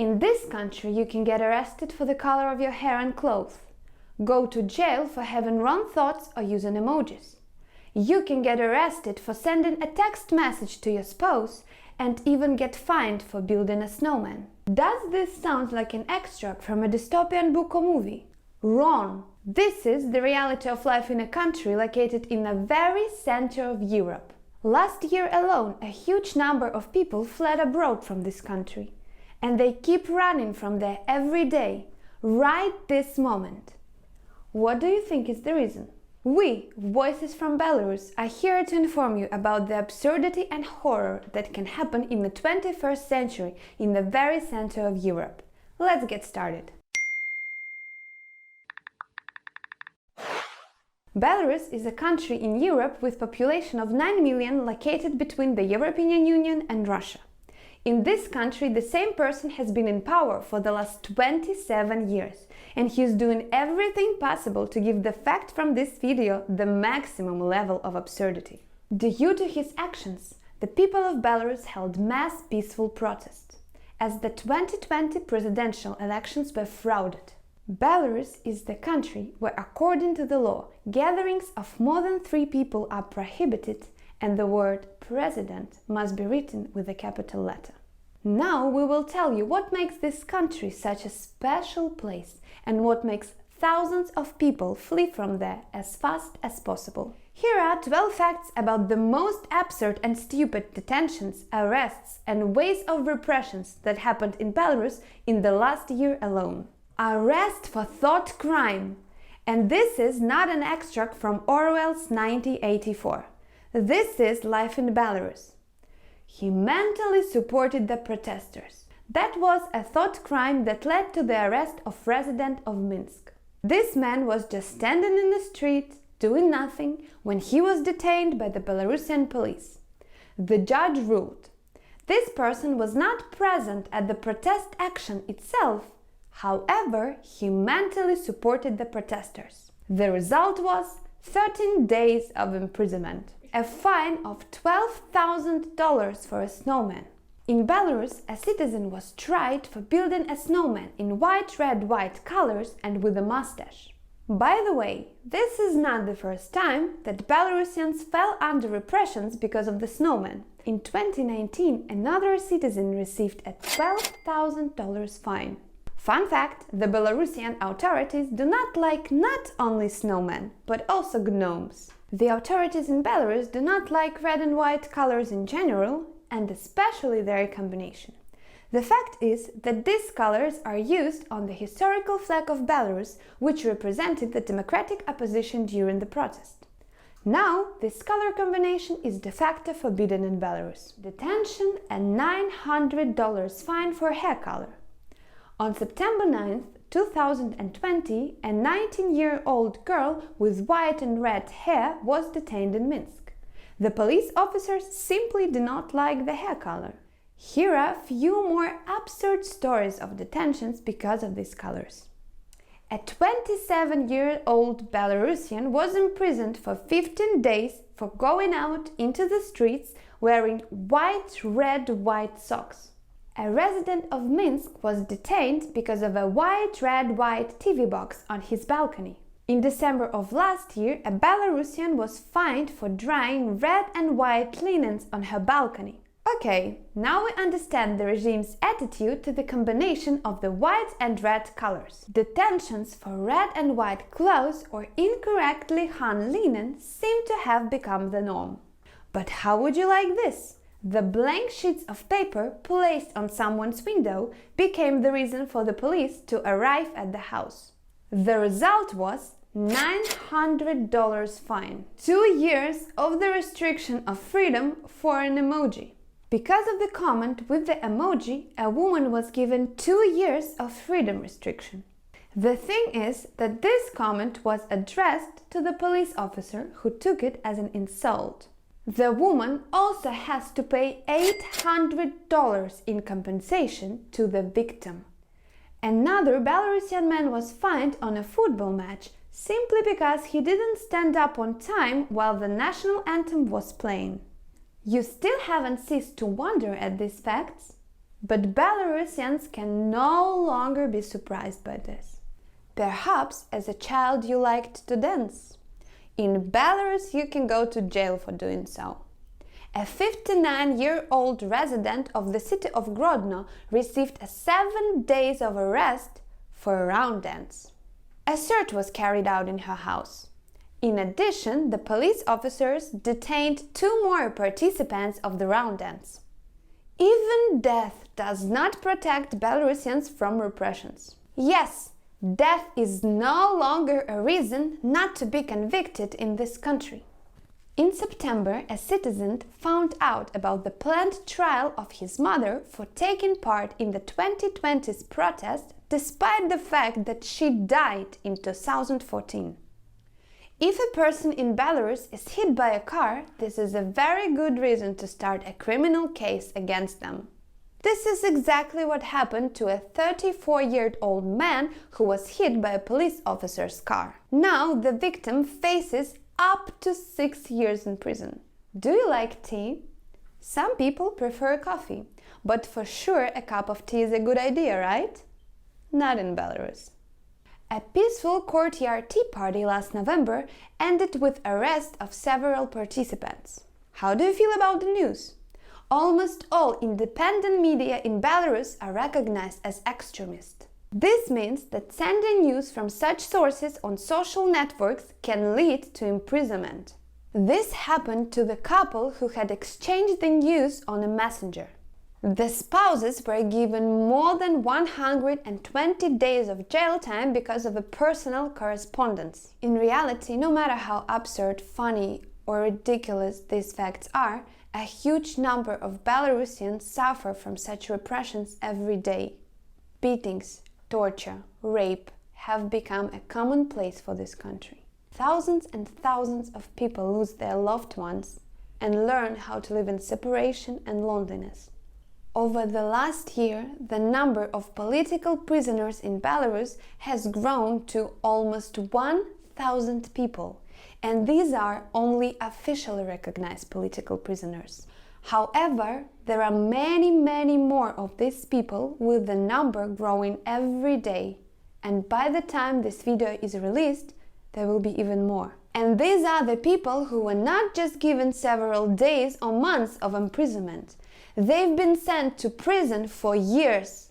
In this country, you can get arrested for the color of your hair and clothes, go to jail for having wrong thoughts or using emojis. You can get arrested for sending a text message to your spouse and even get fined for building a snowman. Does this sound like an extract from a dystopian book or movie? Wrong! This is the reality of life in a country located in the very center of Europe. Last year alone, a huge number of people fled abroad from this country. And they keep running from there every day, right this moment. What do you think is the reason? We, Voices from Belarus, are here to inform you about the absurdity and horror that can happen in the 21st century in the very center of Europe. Let's get started. Belarus is a country in Europe with a population of 9 million located between the European Union and Russia. In this country, the same person has been in power for the last 27 years, and he is doing everything possible to give the fact from this video the maximum level of absurdity. Due to his actions, the people of Belarus held mass peaceful protests, as the 2020 presidential elections were frauded. Belarus is the country where, according to the law, gatherings of more than 3 people are prohibited and the word president must be written with a capital letter. Now we will tell you what makes this country such a special place and what makes thousands of people flee from there as fast as possible. Here are 12 facts about the most absurd and stupid detentions, arrests and ways of repressions that happened in Belarus in the last year alone. Arrest for thought crime. And this is not an extract from Orwell's 1984. This is life in Belarus. He mentally supported the protesters. That was a thought crime that led to the arrest of resident of Minsk. This man was just standing in the street, doing nothing, when he was detained by the Belarusian police. The judge ruled. This person was not present at the protest action itself. However, he mentally supported the protesters. The result was 13 days of imprisonment. A fine of $12,000 for a snowman. In Belarus, a citizen was tried for building a snowman in white, red, white colors and with a mustache. By the way, this is not the first time that Belarusians fell under repressions because of the snowman. In 2019, another citizen received a $12,000 fine. Fun fact, the Belarusian authorities do not like not only snowmen, but also gnomes. The authorities in Belarus do not like red and white colors in general, and especially their combination. The fact is that these colors are used on the historical flag of Belarus, which represented the democratic opposition during the protest. Now, this color combination is de facto forbidden in Belarus. Detention and $900 fine for hair color. On September 9, 2020, a 19-year-old girl with white and red hair was detained in Minsk. The police officers simply did not like the hair color. Here are a few more absurd stories of detentions because of these colors. A 27-year-old Belarusian was imprisoned for 15 days for going out into the streets wearing white, red, white socks. A resident of Minsk was detained because of a white, red, white TV box on his balcony. In December of last year, a Belarusian was fined for drying red and white linens on her balcony. Okay, now we understand the regime's attitude to the combination of the white and red colors. Detentions for red and white clothes or incorrectly hung linen seem to have become the norm. But how would you like this? The blank sheets of paper placed on someone's window became the reason for the police to arrive at the house. The result was $900 fine, 2 years of the restriction of freedom for an emoji. Because of the comment with the emoji, a woman was given 2 years of freedom restriction. The thing is that this comment was addressed to the police officer who took it as an insult. The woman also has to pay $800 in compensation to the victim. Another Belarusian man was fined on a football match simply because he didn't stand up on time while the national anthem was playing. You still haven't ceased to wonder at these facts? But Belarusians can no longer be surprised by this. Perhaps as a child you liked to dance. In Belarus you can go to jail for doing so. A 59-year-old resident of the city of Grodno received 7 days of arrest for a round dance. A search was carried out in her house. In addition, the police officers detained 2 more participants of the round dance. Even death does not protect Belarusians from repressions. Yes, death is no longer a reason not to be convicted in this country. In September, a citizen found out about the planned trial of his mother for taking part in the 2020's protest despite the fact that she died in 2014. If a person in Belarus is hit by a car, this is a very good reason to start a criminal case against them. This is exactly what happened to a 34-year-old man who was hit by a police officer's car. Now the victim faces up to 6 years in prison. Do you like tea? Some people prefer coffee, but for sure a cup of tea is a good idea, right? Not in Belarus. A peaceful courtyard tea party last November ended with arrest of several participants. How do you feel about the news? Almost all independent media in Belarus are recognized as extremist. This means that sending news from such sources on social networks can lead to imprisonment. This happened to the couple who had exchanged the news on a messenger. The spouses were given more than 120 days of jail time because of a personal correspondence. In reality, no matter how absurd, funny, or ridiculous these facts are, a huge number of Belarusians suffer from such repressions every day. Beatings, torture, rape have become a commonplace for this country. Thousands and thousands of people lose their loved ones and learn how to live in separation and loneliness. Over the last year, the number of political prisoners in Belarus has grown to almost 1,000 people, and these are only officially recognized political prisoners. However, there are many more of these people, with the number growing every day. And by the time this video is released, there will be even more. And these are the people who were not just given several days or months of imprisonment. They've been sent to prison for years.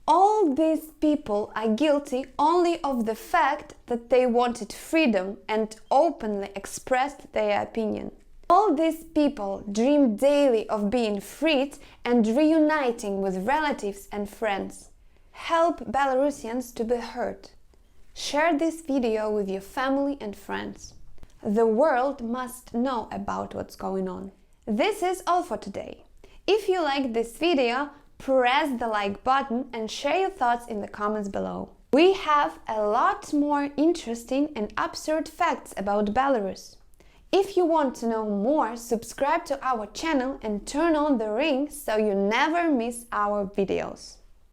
All these people are guilty only of the fact that they wanted freedom and openly expressed their opinion. All these people dream daily of being freed and reuniting with relatives and friends. Help Belarusians to be heard. Share this video with your family and friends. The world must know about what's going on. This is all for today. If you liked this video, press the like button and share your thoughts in the comments below. We have a lot more interesting and absurd facts about Belarus. If you want to know more, subscribe to our channel and turn on the ring so you never miss our videos.